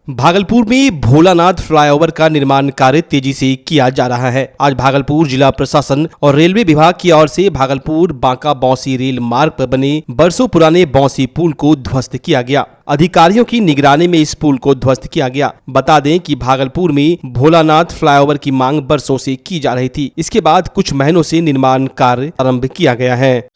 भागलपुर में भोलानाथ फ्लाईओवर का निर्माण कार्य तेजी से किया जा रहा है। आज भागलपुर जिला प्रशासन और रेलवे विभाग की ओर से भागलपुर बांका बौंसी रेल मार्ग पर बने बरसों पुराने बौंसी पुल को ध्वस्त किया गया। अधिकारियों की निगरानी में इस पुल को ध्वस्त किया गया। बता दें कि भागलपुर में भोलानाथ फ्लाईओवर की मांग बरसों से की जा रही थी। इसके बाद कुछ महीनों से निर्माण कार्य आरंभ किया गया है।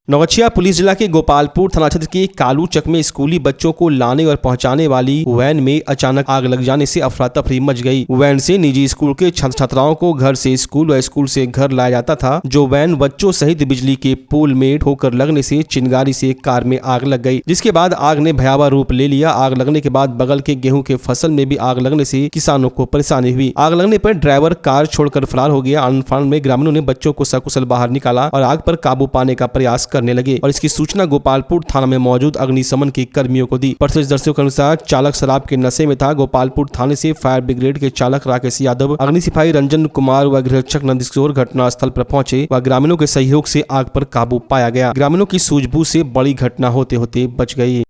नौगछिया पुलिस जिला के गोपालपुर थाना क्षेत्र के कालूचक में स्कूली बच्चों को लाने और पहुंचाने वाली वैन में अचानक आग लग जाने से अफरा तफरी मच गई। वैन से निजी स्कूल के छात्र छात्राओं को घर से स्कूल व स्कूल से घर लाया जाता था। जो वैन बच्चों सहित बिजली के पोल में ठोकर लगने से चिंगारी से कार में आग लग गई, जिसके बाद आग ने भयावह रूप ले लिया। आग लगने के बाद बगल के गेहूं के फसल में भी आग लगने से किसानों को परेशानी हुई। आग लगने पर ड्राइवर कार छोड़कर फरार हो गया। अनफान में ग्रामीणों ने बच्चों को सकुशल बाहर निकाला और आग पर काबू पाने का प्रयास करने लगे और इसकी सूचना गोपालपुर थाना में मौजूद अग्निशमन के कर्मियों को दी। प्रत्यक्षदर्शियों के अनुसार चालक शराब के नशे में था। गोपालपुर थाने से फायर ब्रिगेड के चालक राकेश यादव, अग्नि सिपाही रंजन कुमार व गृहरक्षक नंदकिशोर घटनास्थल पर पहुंचे व ग्रामीणों के सहयोग से आग पर काबू पाया गया। ग्रामीणों की सूझबूझ से बड़ी घटना होते होते बच गई।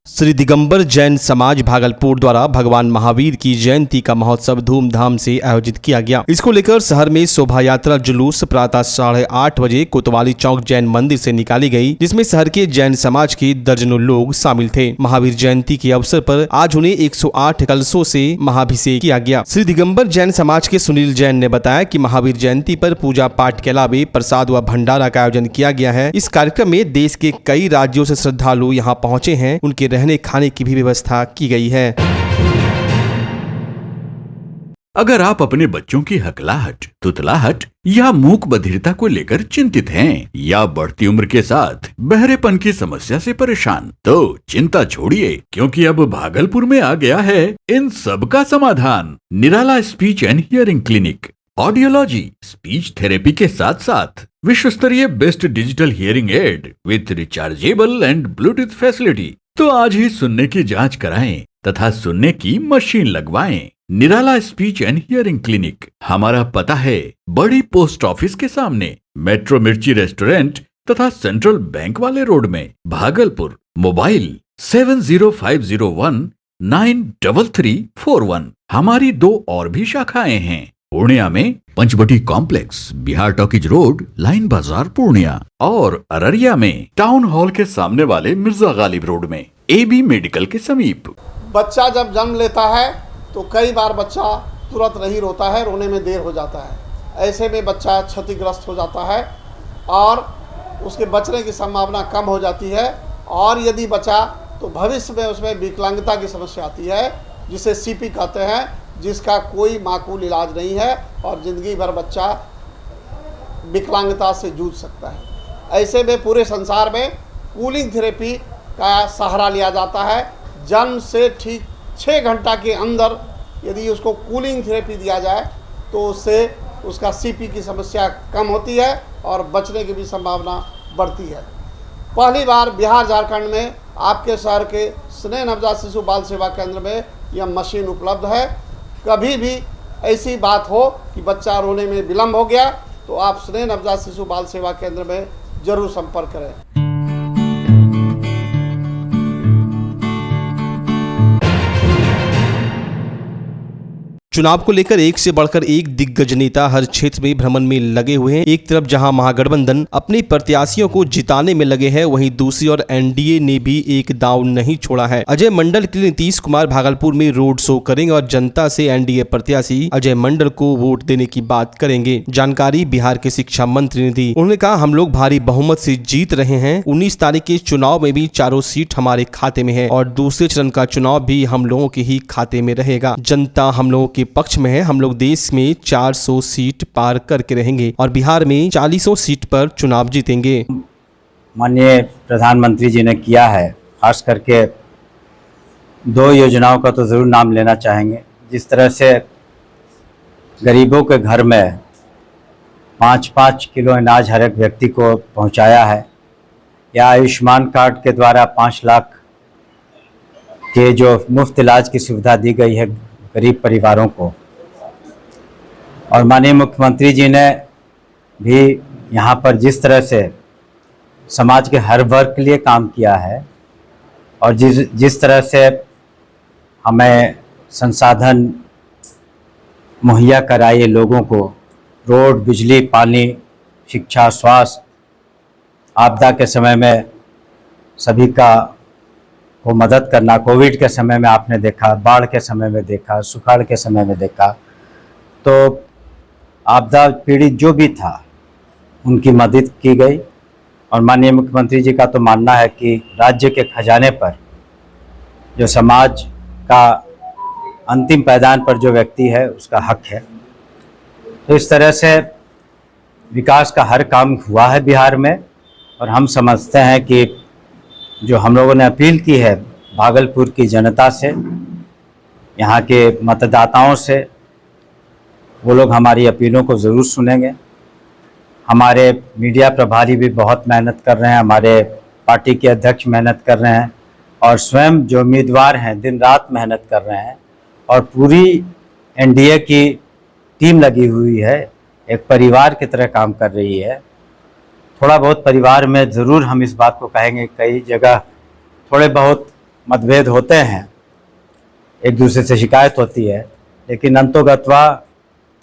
श्री दिगंबर जैन समाज भागलपुर द्वारा भगवान महावीर की जयंती का महोत्सव धूमधाम से आयोजित किया गया। इसको लेकर शहर में शोभा यात्रा जुलूस प्रातः 8:30 बजे कोतवाली चौक जैन मंदिर से निकाली गई, जिसमें शहर के जैन समाज के दर्जनों लोग शामिल थे। महावीर जयंती के अवसर पर आज उन्हें 108 कलशों से महाभिषेक किया गया। श्री दिगंबर जैन समाज के सुनील जैन ने बताया कि महावीर जयंती पर पूजा पाठ के अलावा प्रसाद व भंडारा का आयोजन किया गया है। इस कार्यक्रम में देश के कई राज्यों से श्रद्धालु यहाँ पहुँचे हैं। उनके रहने खाने की भी व्यवस्था की गई है। अगर आप अपने बच्चों की हकलाहट, तुतलाहट या मूक बधिरता को लेकर चिंतित हैं या बढ़ती उम्र के साथ बहरेपन की समस्या से परेशान, तो चिंता छोड़िए, क्योंकि अब भागलपुर में आ गया है इन सब का समाधान। Nirala speech and hearing clinic. Audiology, speech therapy के साथ साथ विश्व स्तरीय best digital hearing aid with rechargeable and Bluetooth facility. तो आज ही सुनने की जांच कराएं तथा सुनने की मशीन लगवाएं। निराला स्पीच एंड हियरिंग क्लिनिक। हमारा पता है बड़ी पोस्ट ऑफिस के सामने, मेट्रो मिर्ची रेस्टोरेंट तथा सेंट्रल बैंक वाले रोड में, भागलपुर। मोबाइल 7050193341। हमारी 2 और भी शाखाएं हैं। पूर्णिया में Panchavati complex, Bihar talkies road, line बाजार पूर्णिया, और अररिया में टाउन हॉल के सामने वाले मिर्जा गालिब रोड में, AB मेडिकल के समीप। बच्चा जब जन्म लेता है तो कई बार बच्चा तुरंत नहीं रोता है, रोने में देर हो जाता है। ऐसे में बच्चा क्षतिग्रस्त हो जाता है और उसके बचने की संभावना कम हो जाती है। और यदि बचा तो भविष्य में उसमें विकलांगता की समस्या आती है, जिसे CP कहते हैं, जिसका कोई माकूल इलाज नहीं है और ज़िंदगी भर बच्चा विकलांगता से जूझ सकता है। ऐसे में पूरे संसार में कूलिंग थेरेपी का सहारा लिया जाता है। जन्म से ठीक 6 घंटा के अंदर यदि उसको कूलिंग थेरेपी दिया जाए तो उससे उसका CP की समस्या कम होती है और बचने की भी संभावना बढ़ती है। पहली बार बिहार झारखंड में आपके शहर के स्नेह नवजात शिशु बाल सेवा केंद्र में यह मशीन उपलब्ध है। कभी भी ऐसी बात हो कि बच्चा रोने में विलम्ब हो गया तो आप स्नेह नवजात शिशु बाल सेवा केंद्र में जरूर संपर्क करें। चुनाव को लेकर एक से बढ़कर एक दिग्गज नेता हर क्षेत्र में भ्रमण में लगे हुए हैं। एक तरफ जहां महागठबंधन अपने प्रत्याशियों को जिताने में लगे हैं, वहीं दूसरी ओर एनडीए ने भी एक दांव नहीं छोड़ा है। अजय मंडल के लिए नीतीश कुमार भागलपुर में रोड शो करेंगे और जनता से एनडीए प्रत्याशी अजय मंडल को वोट देने की बात करेंगे। जानकारी बिहार के शिक्षा मंत्री ने दी। उन्होंने कहा, हम लोग भारी बहुमत से जीत रहे हैं। 19 तारीख के चुनाव में भी चारों सीट हमारे खाते में है और दूसरे चरण का चुनाव भी हम लोगों के ही खाते में रहेगा। जनता हम लोगों के पक्ष में है। हम लोग देश में 400 सीट पार करके रहेंगे और बिहार में 40 सीट पर चुनाव जीतेंगे। माननीय प्रधानमंत्री जी ने किया है, खास करके 2 योजनाओं का तो ज़रूर नाम लेना चाहेंगे। जिस तरह से गरीबों के घर में 5-5 किलो अनाज हर एक व्यक्ति को पहुंचाया है, या आयुष्मान कार्ड के द्वारा 5 लाख के जो मुफ्त इलाज की सुविधा दी गई है गरीब परिवारों को, और माननीय मुख्यमंत्री जी ने भी यहाँ पर जिस तरह से समाज के हर वर्ग के लिए काम किया है और जिस तरह से हमें संसाधन मुहैया कराए लोगों को, रोड, बिजली, पानी, शिक्षा, स्वास्थ्य, आपदा के समय में सभी का को मदद करना, कोविड के समय में आपने देखा, बाढ़ के समय में देखा, सुखाड़ के समय में देखा, तो आपदा पीड़ित जो भी था उनकी मदद की गई। और माननीय मुख्यमंत्री जी का तो मानना है कि राज्य के खजाने पर जो समाज का अंतिम पायदान पर जो व्यक्ति है उसका हक है। तो इस तरह से विकास का हर काम हुआ है बिहार में, और हम समझते हैं कि जो हम लोगों ने अपील की है भागलपुर की जनता से, यहाँ के मतदाताओं से, वो लोग हमारी अपीलों को ज़रूर सुनेंगे। हमारे मीडिया प्रभारी भी बहुत मेहनत कर रहे हैं, हमारे पार्टी के अध्यक्ष मेहनत कर रहे हैं, और स्वयं जो उम्मीदवार हैं दिन रात मेहनत कर रहे हैं, और पूरी एनडीए की टीम लगी हुई है, एक परिवार की तरह काम कर रही है। थोड़ा बहुत परिवार में ज़रूर हम इस बात को कहेंगे, कई जगह थोड़े बहुत मतभेद होते हैं, एक दूसरे से शिकायत होती है, लेकिन अंतोगत्वा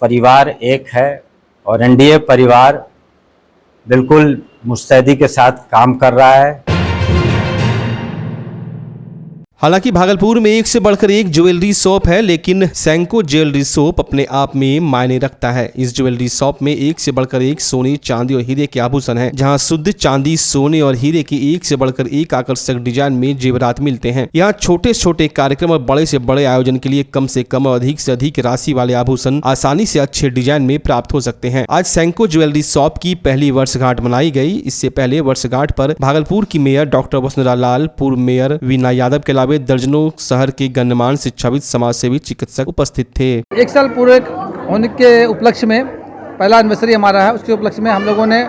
परिवार एक है और एनडीए परिवार बिल्कुल मुस्तैदी के साथ काम कर रहा है। हालांकि भागलपुर में एक से बढ़कर एक ज्वेलरी शॉप है, लेकिन सेंको ज्वेलरी शॉप अपने आप में मायने रखता है। इस ज्वेलरी शॉप में एक से बढ़कर एक सोने, चांदी और हीरे के आभूषण हैं, जहां शुद्ध चांदी, सोने और हीरे की एक से बढ़कर एक आकर्षक डिजाइन में जेवरात मिलते हैं। यहाँ छोटे छोटे कार्यक्रम और बड़े से बड़े आयोजन के लिए कम से कम और अधिक से अधिक राशि वाले आभूषण आसानी से अच्छे डिजाइन में प्राप्त हो सकते हैं। आज सेंको ज्वेलरी शॉप की पहली वर्षगांठ मनाई गई। इससे पहले वर्षगांठ पर भागलपुर की मेयर डॉक्टर वसुंधरा लाल, पूर्व मेयर वीना यादव के अलावा दर्जनों शहर के गणमान्य शिक्षाविद, समाजसेवी, चिकित्सक उपस्थित थे। 1 साल पूरे होने के उपलक्ष्य में पहला एनिवर्सरी हमारा है, उसके उपलक्ष्य में हम लोगों ने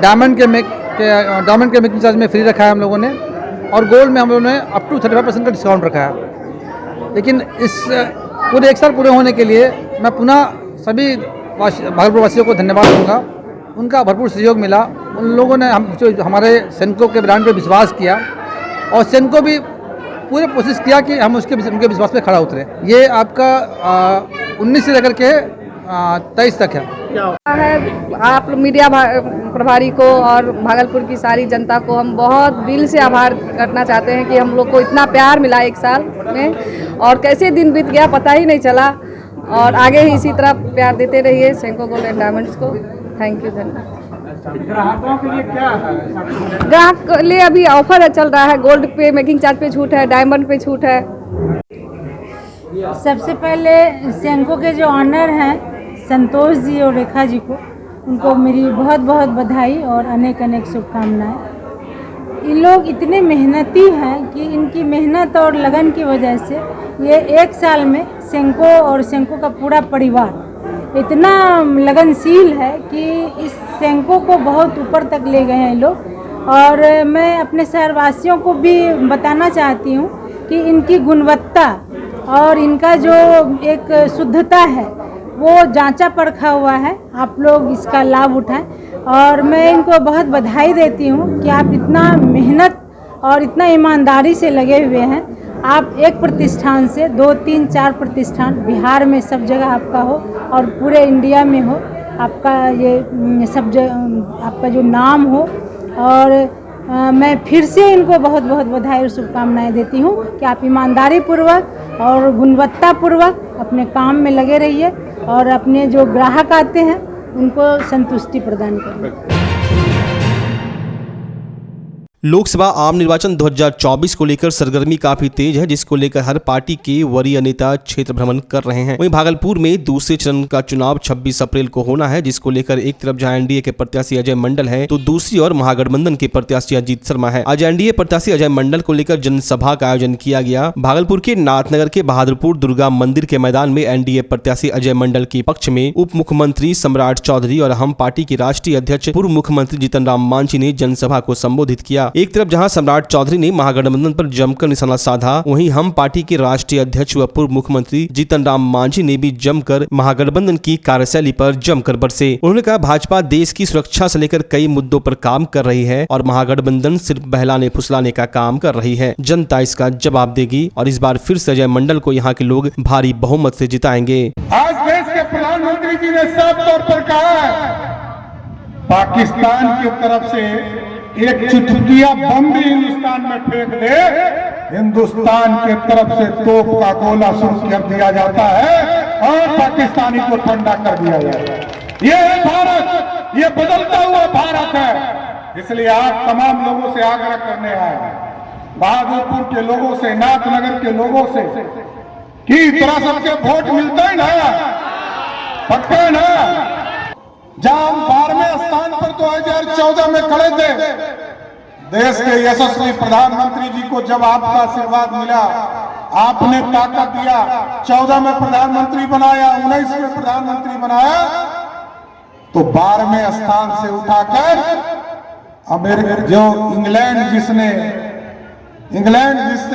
डायमंड के मेकिंग चार्ज में फ्री रखा है हम लोगों ने, और गोल्ड में हम लोगों ने अप टू 35% का डिस्काउंट रखा है। लेकिन इस पूरे 1 साल पूरे होने के लिए मैं पुनः सभी भागलपुर वासियों को धन्यवाद दूंगा। उनका भरपूर सहयोग मिला। उन लोगों ने हमारे सेंको के ब्रांड पर विश्वास किया, और सेंको भी पूरी कोशिश किया कि हम उनके विश्वास पे खड़ा उतरे। ये आपका 19 से लेकर के 23 तक है। आप मीडिया प्रभारी को और भागलपुर की सारी जनता को हम बहुत दिल से आभार करना चाहते हैं कि हम लोग को इतना प्यार मिला 1 साल में, और कैसे दिन बीत गया पता ही नहीं चला, और आगे ही इसी तरह प्यार देते रहिए सेंको गोल्ड एंड डायमंड्स को। Thank you. धन्यवाद। ग्राहकों के लिए क्या है? ग्राहक के लिए अभी ऑफर चल रहा है, गोल्ड पे मेकिंग चार्ज पे छूट है, डायमंड पे छूट है। सबसे पहले सेंको के जो ऑनर हैं संतोष जी और रेखा जी को, उनको मेरी बहुत बहुत बधाई और अनेक अनेक शुभकामनाएं। इन लोग इतने मेहनती हैं कि इनकी मेहनत और लगन की वजह से ये 1 साल में सेंको और सेंको का पूरा परिवार इतना लगनशील है कि इस सेंको को बहुत ऊपर तक ले गए हैं लोग। और मैं अपने शहरवासियों को भी बताना चाहती हूँ कि इनकी गुणवत्ता और इनका जो एक शुद्धता है वो जांचा परखा हुआ है। आप लोग इसका लाभ उठाएं, और मैं इनको बहुत बधाई देती हूँ कि आप इतना मेहनत और इतना ईमानदारी से लगे हुए हैं। आप एक प्रतिष्ठान से 2, 3, 4 प्रतिष्ठान बिहार में सब जगह आपका हो और पूरे इंडिया में हो, आपका ये सब जगह आपका जो नाम हो। और मैं फिर से इनको बहुत बहुत बधाई और शुभकामनाएं देती हूँ कि आप ईमानदारी पूर्वक और गुणवत्ता पूर्वक अपने काम में लगे रहिए और अपने जो ग्राहक आते हैं उनको संतुष्टि प्रदान करें। लोकसभा आम निर्वाचन 2024 को लेकर सरगर्मी काफी तेज है, जिसको लेकर हर पार्टी के वरीय नेता क्षेत्र भ्रमण कर रहे हैं। वहीं भागलपुर में दूसरे चरण का चुनाव 26 अप्रैल को होना है, जिसको लेकर एक तरफ जहां एनडीए के प्रत्याशी अजय मंडल है तो दूसरी ओर महागठबंधन के प्रत्याशी अजीत शर्मा है। आज एनडीए प्रत्याशी अजय मंडल को लेकर जनसभा का आयोजन किया गया। भागलपुर के नाथनगर के बहादुरपुर दुर्गा मंदिर के मैदान में एनडीए प्रत्याशी अजय मंडल के पक्ष में उप मुख्यमंत्री सम्राट चौधरी और हम पार्टी के राष्ट्रीय अध्यक्ष पूर्व मुख्यमंत्री जीतन राम मांझी ने जनसभा को संबोधित किया। एक तरफ जहां सम्राट चौधरी ने महागठबंधन पर जमकर निशाना साधा, वहीं हम पार्टी के राष्ट्रीय अध्यक्ष व पूर्व मुख्यमंत्री जीतन राम मांझी ने भी जमकर महागठबंधन की कार्यशैली पर जमकर बरसे। उन्होंने कहा भाजपा देश की सुरक्षा से लेकर कई मुद्दों पर काम कर रही है और महागठबंधन सिर्फ बहलाने फुसलाने का काम कर रही है। जनता इसका जवाब देगी और इस बार फिर से अजय मंडल को यहाँ के लोग भारी बहुमत से जिताएंगे। आज देश के प्रधानमंत्री जी ने साफ तौर पर कहा है, पाकिस्तान की तरफ से एक चुटकिया बम भी हिंदुस्तान में फेंक दे, हिंदुस्तान के तरफ से तोप का गोला शुरू कर दिया जाता है और पाकिस्तानी को ठंडा कर दिया जाता है। ये है भारत, ये बदलता हुआ भारत है। इसलिए आज तमाम लोगों से आग्रह करने आए, बहादुरपुर के लोगों से, नाथनगर के लोगों से कि तरह सबके वोट मिलता है ना, पक्का है ना। जहां हम 12वें स्थान पर 2014 में खड़े थे, देश के यशस्वी प्रधानमंत्री जी को जब आपका आशीर्वाद मिला, आपने ताकत दिया, 14 में प्रधानमंत्री बनाया, 19 में प्रधानमंत्री बनाया, तो 12वें स्थान से उठाकर अमेरिका जो इंग्लैंड जिसने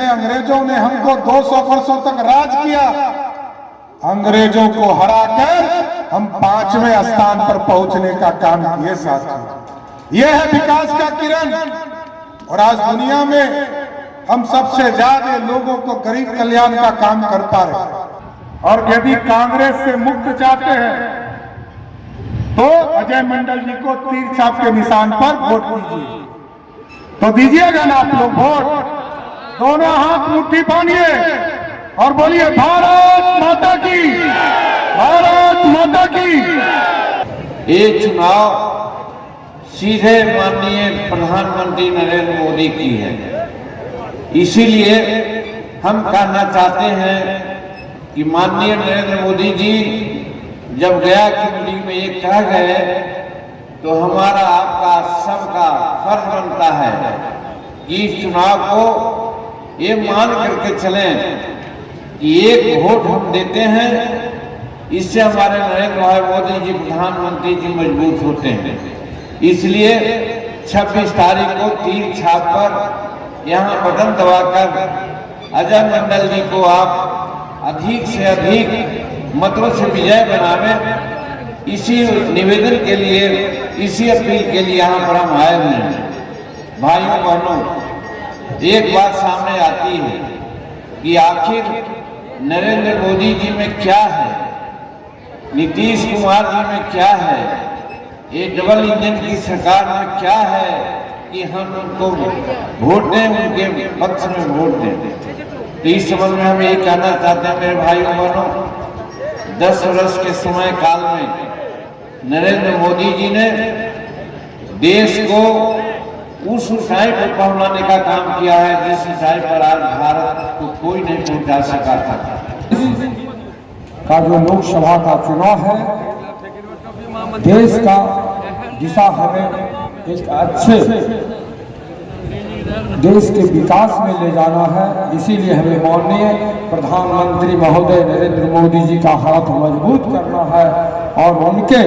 अंग्रेजों ने हमको 200 वर्षों तक राज किया, अंग्रेजों को हराकर हम 5वें स्थान पर पहुंचने का काम किए साथी। यह है विकास का किरण। और आज दुनिया में हम सबसे ज्यादा लोगों को गरीब कल्याण का काम करता रहे। और यदि कांग्रेस से मुक्त चाहते हैं तो अजय मंडल जी को तीर छाप के निशान पर वोट दीजिए। तो दीजिएगा ना आप लोग वोट, दोनों हाथ मुट्ठी बांधिए और बोलिए भारत माता की, भारत माता की। ये चुनाव सीधे माननीय प्रधानमंत्री नरेंद्र मोदी की है, इसीलिए हम कहना चाहते हैं कि माननीय नरेंद्र मोदी जी जब गया की मीटिंग में ये कह गए तो हमारा आपका सबका फर्ज बनता है कि इस चुनाव को ये मान करके चलें कि एक वोट हम देते हैं, इससे हमारे नरेंद्र भाई मोदी जी प्रधानमंत्री जी मजबूत होते हैं। इसलिए 26 तारीख को तीर छाप पर यहाँ बटन दबाकर अजय मंडल जी को आप अधिक से अधिक मतों से विजय बनावें, इसी निवेदन के लिए, इसी अपील के लिए यहाँ पर हम आए हुए हैं। भाइयों बहनों, एक बात सामने आती है कि आखिर नरेंद्र मोदी जी में क्या है, नीतीश कुमार जी में क्या है, ये डबल इंजन की सरकार में क्या है कि हम उनको वोट दें, उनके पक्ष में वोट दें। तो इस संबंध में हम ये कहना चाहते हैं मेरे भाइयों बहनों, 10 वर्ष के समय काल में नरेंद्र मोदी जी ने देश को उस ऊंचाई पर पहुंचाने का काम किया है जिस ऊंचाई पर आज भारत को कोई नहीं पहुंचा सका था। का जो लोकसभा का चुनाव है, देश का दिशा हमें एक अच्छे देश के विकास में ले जाना है। इसीलिए हमें माननीय प्रधानमंत्री महोदय नरेंद्र मोदी जी का हाथ मजबूत करना है और उनके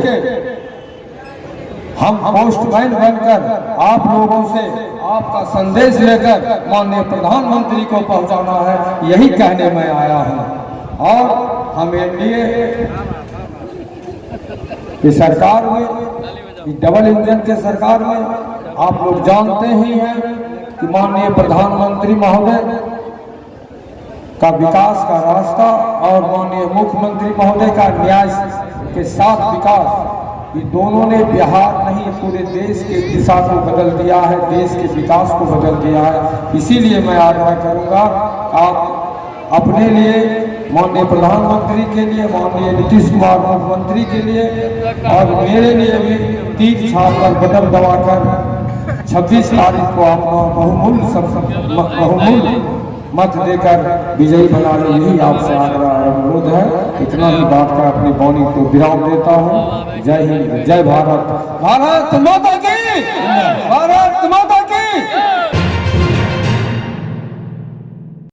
हम पोस्टमैन बनकर आप लोगों से आपका संदेश लेकर माननीय प्रधानमंत्री को पहुंचाना है, यही कहने में आया हूं। और हम एनडीए की सरकार में, डबल इंजन के सरकार में आप लोग जानते ही हैं कि माननीय प्रधानमंत्री महोदय का विकास का रास्ता और माननीय मुख्यमंत्री महोदय का न्याय के साथ विकास, ये दोनों ने बिहार नहीं पूरे देश के दिशा को बदल दिया है, देश के विकास को बदल दिया है। इसीलिए मैं आग्रह करूंगा आप अपने लिए, माननीय प्रधानमंत्री के लिए, माननीय नीतीश कुमार मुख्यमंत्री के लिए और मेरे लिए भी तीर छाप कर बटन दबाकर 26 तारीख को अपना बहुमूल्य मत देकर विजयी बना ले, यही आपसे आग्रह अनुरोध है। इतना ही बात कर अपनी वाणी को विराम देता हूँ। जय हिंद, जय भारत, भारत माता की, भारत माता की।